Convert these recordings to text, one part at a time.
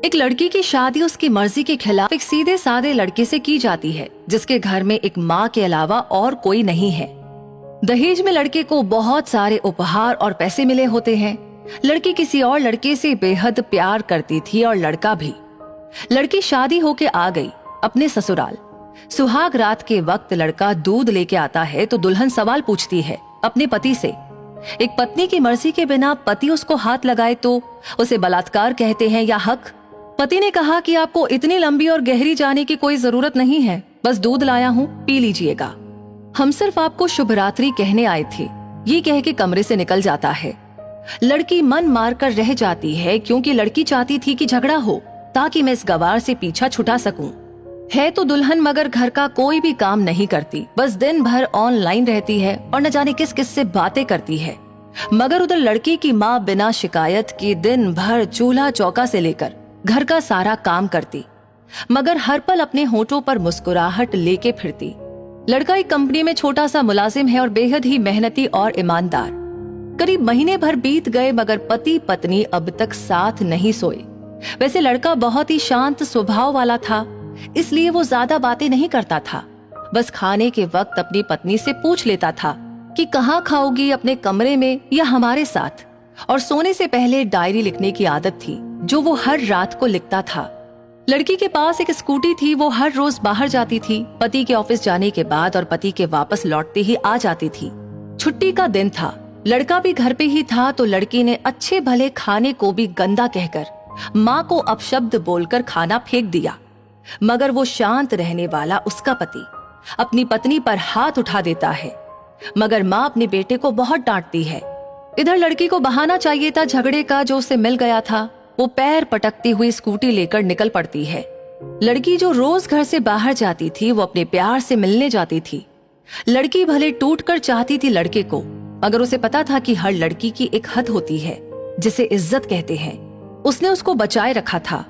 एक लड़की की शादी उसकी मर्जी के खिलाफ एक सीधे साधे लड़के से की जाती है जिसके घर में एक माँ के अलावा और कोई नहीं है। दहेज में लड़के को बहुत सारे उपहार और पैसे मिले होते हैं। लड़की किसी और लड़के से बेहद प्यार करती थी और लड़का भी। लड़की शादी होके आ गई अपने ससुराल। सुहाग रात के वक्त लड़का दूध लेके आता है तो दुल्हन सवाल पूछती है अपने पति से। एक पत्नी की मर्जी के बिना पति उसको हाथ लगाए तो उसे बलात्कार कहते हैं या हक। पति ने कहा कि आपको इतनी लंबी और गहरी जाने की कोई जरूरत नहीं है, बस दूध लाया हूँ, पी लीजिएगा। हम सिर्फ आपको शुभ रात्रि कहने आए थे, ये कह के कमरे से निकल जाता है। लड़की मन मार कर रह जाती है क्योंकि लड़की चाहती थी कि झगड़ा हो ताकि मैं इस गवार से पीछा छुटा सकूं। है तो दुल्हन मगर घर का कोई भी काम नहीं करती, बस दिन भर ऑनलाइन रहती है और न जाने किस किस से बातें करती है। मगर उधर लड़की की माँ बिना शिकायत के दिन भर चूल्हा चौका से लेकर घर का सारा काम करती, मगर हर पल अपने होठों पर मुस्कुराहट लेके फिरती। लड़का एक कंपनी में छोटा सा मुलाजिम है और बेहद ही मेहनती और ईमानदार। करीब महीने भर बीत गए मगर पति पत्नी अब तक साथ नहीं सोए। वैसे लड़का बहुत ही शांत स्वभाव वाला था, इसलिए वो ज्यादा बातें नहीं करता था। बस खाने के वक्त अपनी पत्नी से पूछ लेता था कि कहाँ खाओगी, अपने कमरे में या हमारे साथ। और सोने से पहले डायरी लिखने की आदत थी जो वो हर रात को लिखता था। लड़की के पास एक स्कूटी थी, वो हर रोज बाहर जाती थी। पति के ऑफिस जाने के बाद और पति के वापस लौटते ही आ जाती थी। छुट्टी का दिन था, लड़का भी घर पे ही था तो लड़की ने अच्छे भले खाने को भी गंदा कहकर माँ को अपशब्द बोलकर खाना फेंक दिया। मगर वो शांत रहने वाला उसका पति अपनी पत्नी पर हाथ उठा देता है, मगर माँ अपने बेटे को बहुत डांटती है। इधर लड़की को बहाना चाहिए था झगड़े का जो उसे मिल गया था। वो पैर पटकती हुई स्कूटी लेकर निकल पड़ती है। लड़की जो रोज घर से बाहर जाती थी वो अपने प्यार से मिलने जाती थी। लड़की भले टूटकर चाहती थी लड़के को, मगर उसे पता था कि हर लड़की की एक हद होती है जिसे इज्जत कहते हैं। उसने उसको बचाए रखा था।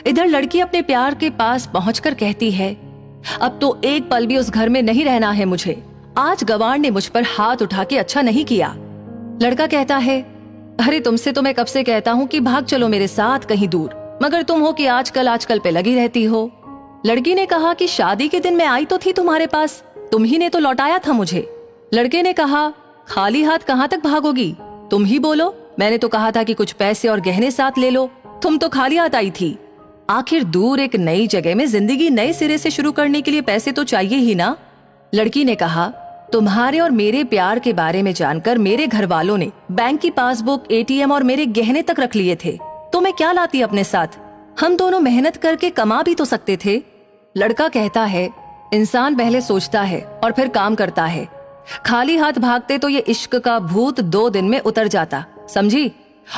इधर लड़की अपने प्यार के पास पहुंचकर कहती है, अब तो एक पल भी उस घर में नहीं रहना है मुझे। आज गवार ने मुझ पर हाथ उठा के अच्छा नहीं किया। लड़का कहता है, अरे तुमसे तो मैं कब से कहता हूँ कि भाग चलो मेरे साथ कहीं दूर, मगर तुम हो कि आजकल पे लगी रहती हो। लड़की ने कहा कि शादी के दिन मैं आई तो थी तुम्हारे पास, तुम ही ने तो लौटाया था मुझे। लड़के ने कहा, खाली हाथ कहाँ तक भागोगी, तुम ही बोलो। मैंने तो कहा था कि कुछ पैसे और गहने साथ ले लो, तुम तो खाली हाथ आई थी। आखिर दूर एक नई जगह में जिंदगी नए सिरे से शुरू करने के लिए पैसे तो चाहिए ही ना। लड़की ने कहा, तुम्हारे और मेरे प्यार के बारे में जानकर मेरे घर वालों ने बैंक की पासबुक, एटीएम और मेरे गहने तक रख लिए थे, तो मैं क्या लाती अपने साथ। हम दोनों मेहनत करके कमा भी तो सकते थे। लड़का कहता है, इंसान पहले सोचता है और फिर काम करता है। खाली हाथ भागते तो ये इश्क का भूत 2 दिन में उतर जाता, समझी।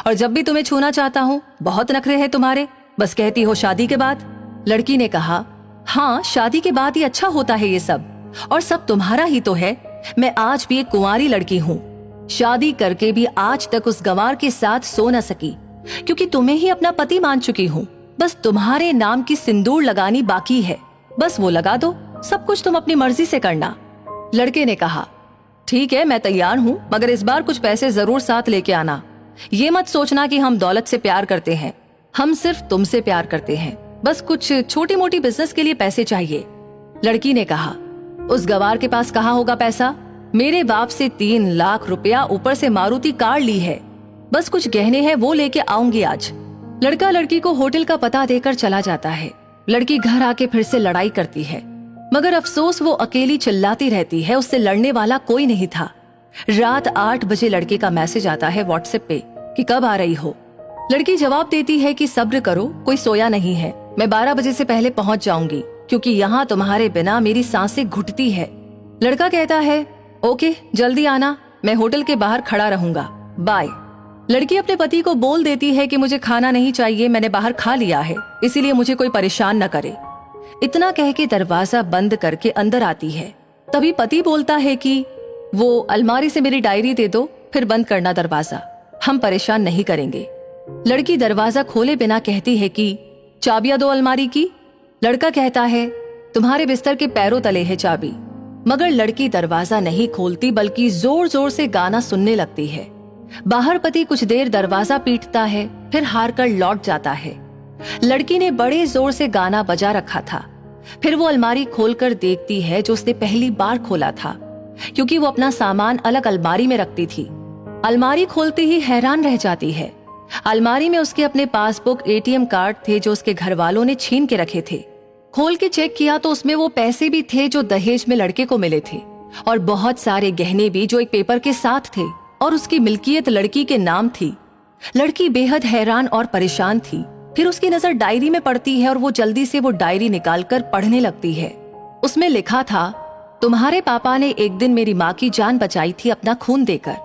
और जब भी तुम्हें छूना चाहता हूँ बहुत नखरे हैं तुम्हारे, बस कहती हो शादी के बाद। लड़की ने कहा, हाँ शादी के बाद ही अच्छा होता है ये सब, और सब तुम्हारा ही तो है। मैं आज भी एक कुंवारी लड़की हूँ, शादी करके भी आज तक उस गंवार के साथ सो न सकी क्योंकि तुम्हें ही अपना पति मान चुकी हूँ। बस तुम्हारे नाम की सिंदूर लगानी बाकी है, बस वो लगा दो, सब कुछ तुम अपनी मर्जी से करना। लड़के ने कहा, ठीक है मैं तैयार हूँ, मगर इस बार कुछ पैसे जरूर साथ लेके आना। ये मत सोचना कि हम दौलत से प्यार करते हैं, हम सिर्फ तुमसे प्यार करते हैं। बस कुछ छोटी मोटी बिजनेस के लिए पैसे चाहिए। लड़की ने कहा, उस गवार के पास कहाँ होगा पैसा, मेरे बाप से 3 लाख रुपया ऊपर से मारुति कार ली है, बस कुछ गहने हैं वो लेके आऊंगी आज। लड़का लड़की को होटल का पता देकर चला जाता है। लड़की घर आके फिर से लड़ाई करती है, मगर अफसोस वो अकेली चिल्लाती रहती है, उससे लड़ने वाला कोई नहीं था। रात 8 बजे लड़के का मैसेज आता है व्हाट्सएप पे कि कब आ रही हो। लड़की जवाब देती है कि सब्र करो, कोई सोया नहीं है, मैं 12 बजे से पहले पहुंच जाऊंगी क्योंकि यहाँ तुम्हारे बिना मेरी सांसें घुटती है। लड़का कहता है, ओके जल्दी आना, मैं होटल के बाहर खड़ा रहूंगा, बाय। लड़की अपने पति को बोल देती है कि मुझे खाना नहीं चाहिए, मैंने बाहर खा लिया है, इसीलिए मुझे कोई परेशान न करे। इतना कह के दरवाजा बंद करके अंदर आती है। तभी पति बोलता है कि वो अलमारी से मेरी डायरी दे दो, फिर बंद करना दरवाजा, हम परेशान नहीं करेंगे। लड़की दरवाजा खोले बिना कहती है कि चाबियां दो अलमारी की। लड़का कहता है, तुम्हारे बिस्तर के पैरों तले है चाबी। मगर लड़की दरवाजा नहीं खोलती बल्कि जोर जोर से गाना सुनने लगती है। बाहर पति कुछ देर दरवाजा पीटता है, फिर हार कर लौट जाता है। लड़की ने बड़े जोर से गाना बजा रखा था। फिर वो अलमारी खोलकर देखती है जो उसने पहली बार खोला था, क्योंकि वो अपना सामान अलग अलमारी में रखती थी। अलमारी खोलते ही हैरान रह जाती है। अलमारी में उसके अपने पासबुक, एटीएम कार्ड थे जो उसके घर वालों ने छीन के रखे थे। खोल के चेक किया तो उसमें वो पैसे भी थे जो दहेज में लड़के को मिले थे, और बहुत सारे गहने भी जो एक पेपर के साथ थे, और उसकी मिल्कियत लड़की के नाम थी। लड़की बेहद हैरान और परेशान थी। फिर उसकी नजर डायरी में पड़ती है और वो जल्दी से वो डायरी निकालकर पढ़ने लगती है। उसमें लिखा था, तुम्हारे पापा ने एक दिन मेरी माँ की जान बचाई थी अपना खून देकर।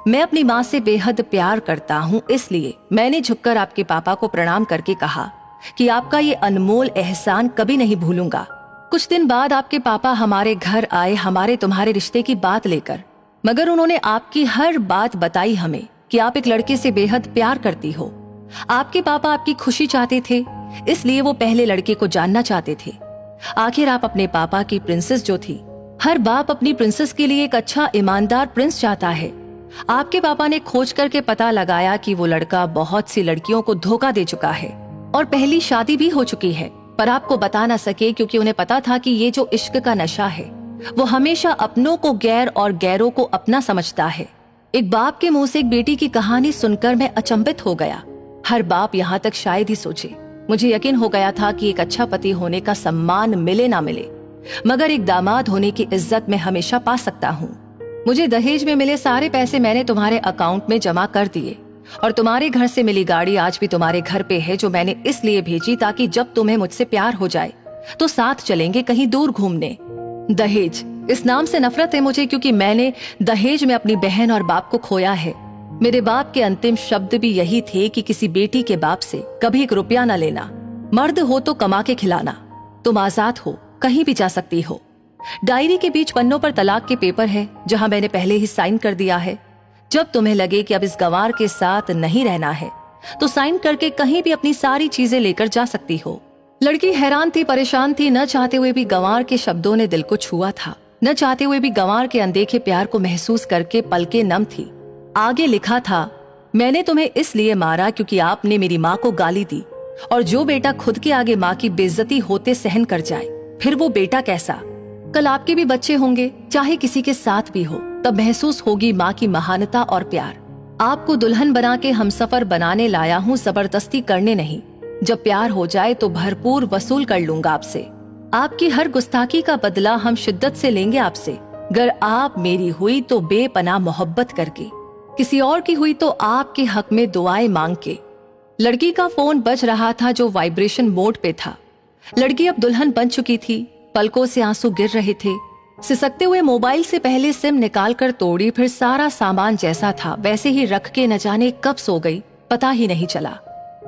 मैं अपनी माँ से बेहद प्यार करता हूँ, इसलिए मैंने झुककर आपके पापा को प्रणाम करके कहा कि आपका ये अनमोल एहसान कभी नहीं भूलूंगा। कुछ दिन बाद आपके पापा हमारे घर आए हमारे तुम्हारे रिश्ते की बात लेकर, मगर उन्होंने आपकी हर बात बताई हमें कि आप एक लड़के से बेहद प्यार करती हो। आपके पापा आपकी खुशी चाहते थे, इसलिए वो पहले लड़के को जानना चाहते थे। आखिर आप अपने पापा की प्रिंसेस जो थी, हर बाप अपनी प्रिंसेस के लिए एक अच्छा ईमानदार प्रिंस चाहता है। आपके पापा ने खोज करके पता लगाया कि वो लड़का बहुत सी लड़कियों को धोखा दे चुका है और पहली शादी भी हो चुकी है, पर आपको बता ना सके क्योंकि उन्हें पता था कि ये जो इश्क का नशा है वो हमेशा अपनों को गैर और गैरों को अपना समझता है। एक बाप के मुंह से एक बेटी की कहानी सुनकर मैं अचंभित हो गया। हर बाप यहाँ तक शायद ही सोचे। मुझे यकीन हो गया था कि एक अच्छा पति होने का सम्मान मिले ना मिले, मगर एक दामाद होने की इज्जत मैं हमेशा पा सकता हूँ। मुझे दहेज में मिले सारे पैसे मैंने तुम्हारे अकाउंट में जमा कर दिए, और तुम्हारे घर से मिली गाड़ी आज भी तुम्हारे घर पे है, जो मैंने इसलिए भेजी ताकि जब तुम्हें मुझसे प्यार हो जाए तो साथ चलेंगे कहीं दूर घूमने। दहेज, इस नाम से नफरत है मुझे, क्योंकि मैंने दहेज में अपनी बहन और बाप को खोया है। मेरे बाप के अंतिम शब्द भी यही थे कि किसी बेटी के बाप से कभी एक रुपया न लेना। मर्द हो तो कमा के खिलाना। तुम आजाद हो, कहीं भी जा सकती हो। डायरी के बीच पन्नों पर तलाक के पेपर है, जहां मैंने पहले ही साइन कर दिया है। जब तुम्हें लगे कि अब इस गंवार के साथ नहीं रहना है तो साइन करके कहीं भी अपनी सारी चीजें लेकर जा सकती हो। लड़की हैरान थी, परेशान थी। न चाहते हुए भी गंवार के शब्दों ने दिल को छुआ था। न चाहते हुए भी गंवार के अनदेखे प्यार को महसूस करके पलकें नम थी। आगे लिखा था, मैंने तुम्हें इसलिए मारा क्योंकि आपने मेरी माँ को गाली दी, और जो बेटा खुद के आगे माँ की बेइज्जती होते सहन कर जाए, फिर वो बेटा कैसा। कल आपके भी बच्चे होंगे, चाहे किसी के साथ भी हो, तब महसूस होगी माँ की महानता और प्यार। आपको दुल्हन बना के हमसफर बनाने लाया हूँ, जबरदस्ती करने नहीं। जब प्यार हो जाए तो भरपूर वसूल कर लूंगा आपसे। आपकी हर गुस्ताखी का बदला हम शिद्दत से लेंगे आपसे। गर आप मेरी हुई तो बेपनाह मोहब्बत करके, किसी और की हुई तो आपके हक में दुआएं मांग के। लड़की का फोन बज रहा था जो वाइब्रेशन मोड पे था। लड़की अब दुल्हन बन चुकी थी। पलकों से आंसू गिर रहे थे। सिसकते हुए मोबाइल से पहले सिम निकाल कर तोड़ी, फिर सारा सामान जैसा था वैसे ही रख के न जाने कब सो गई, पता ही नहीं चला।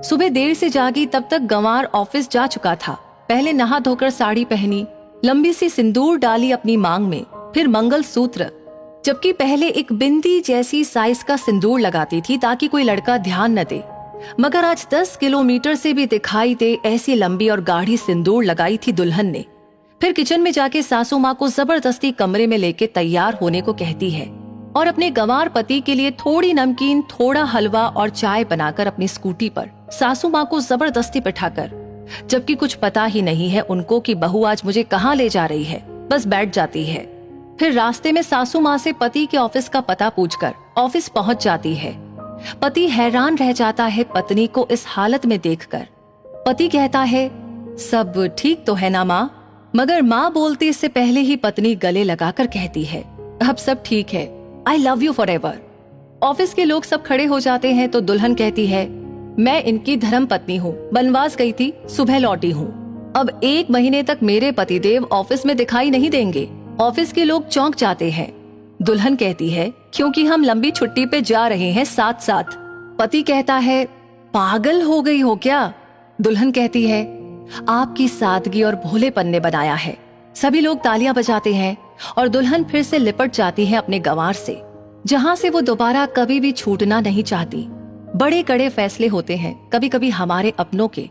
सुबह देर से जागी, तब तक गंवार ऑफिस जा चुका था। पहले नहा धोकर साड़ी पहनी, लंबी सी सिंदूर डाली अपनी मांग में, फिर मंगल सूत्र, जबकि पहले एक बिंदी जैसी साइज का सिंदूर लगाती थी ताकि कोई लड़का ध्यान न दे, मगर आज 10 किलोमीटर से भी दिखाई दे ऐसी लंबी और गाढ़ी सिंदूर लगाई थी दुल्हन ने। फिर किचन में जाके सासू माँ को जबरदस्ती कमरे में लेके तैयार होने को कहती है, और अपने गंवार पति के लिए थोड़ी नमकीन, थोड़ा हलवा और चाय बनाकर अपनी स्कूटी पर सासू माँ को जबरदस्ती बिठाकर, जबकि कुछ पता ही नहीं है उनको कि बहू आज मुझे कहाँ ले जा रही है, बस बैठ जाती है। फिर रास्ते में सासू माँ से पति के ऑफिस का पता पूछकर ऑफिस पहुंच जाती है। पति हैरान रह जाता है पत्नी को इस हालत में देखकर। पति कहता है, सब ठीक तो है ना माँ? मगर माँ बोलती इससे पहले ही पत्नी गले लगाकर कहती है, अब सब ठीक है, I love you forever. Office के लोग सब खड़े हो जाते हैं तो दुल्हन कहती है, मैं इनकी धर्म पत्नी हूँ, बनवास गई थी, सुबह लौटी हूँ। अब 1 महीने तक मेरे पतिदेव ऑफिस में दिखाई नहीं देंगे। ऑफिस के लोग चौंक जाते हैं। दुल्हन कहती है, क्योंकि हम लंबी छुट्टी पे जा रहे हैं साथ साथ। पति कहता है, पागल हो गई हो क्या? दुल्हन कहती है, आपकी सादगी और भोलेपन ने बनाया है। सभी लोग तालियां बजाते हैं और दुल्हन फिर से लिपट जाती है अपने गंवार से, जहां से वो दोबारा कभी भी छूटना नहीं चाहती। बड़े कड़े फैसले होते हैं कभी कभी हमारे अपनों के,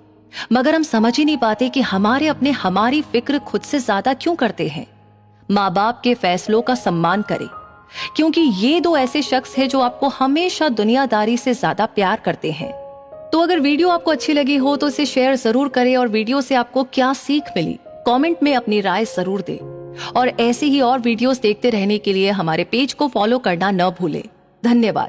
मगर हम समझ ही नहीं पाते कि हमारे अपने हमारी फिक्र खुद से ज्यादा क्यों करते हैं। माँ बाप के फैसलों का सम्मान करें, क्योंकि ये 2 ऐसे शख्स हैं जो आपको हमेशा दुनियादारी से ज्यादा प्यार करते हैं। तो अगर वीडियो आपको अच्छी लगी हो तो इसे शेयर जरूर करें और वीडियो से आपको क्या सीख मिली कमेंट में अपनी राय जरूर दें। और ऐसे ही और वीडियोस देखते रहने के लिए हमारे पेज को फॉलो करना न भूलें। धन्यवाद।